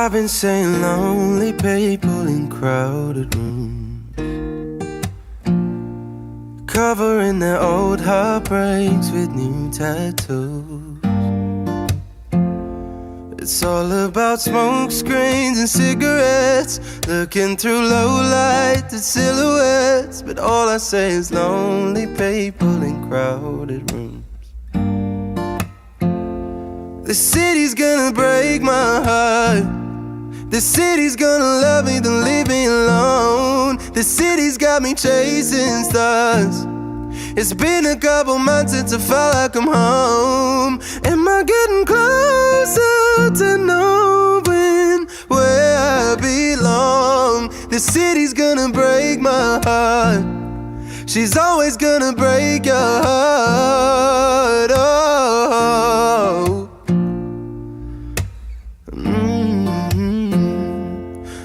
I've been saying lonely people in crowded rooms, covering their old heartbreaks with new tattoos. It's all about smoke screens and cigarettes, looking through low-lighted silhouettes. But all I say is lonely people in crowded rooms. The city's gonna break my heart. The city's gonna love me, then leave me alone. The city's got me chasing stars. It's been a couple months since I felt like I'm home. Am I getting closer to knowing where I belong? The city's gonna break my heart. She's always gonna break your heart.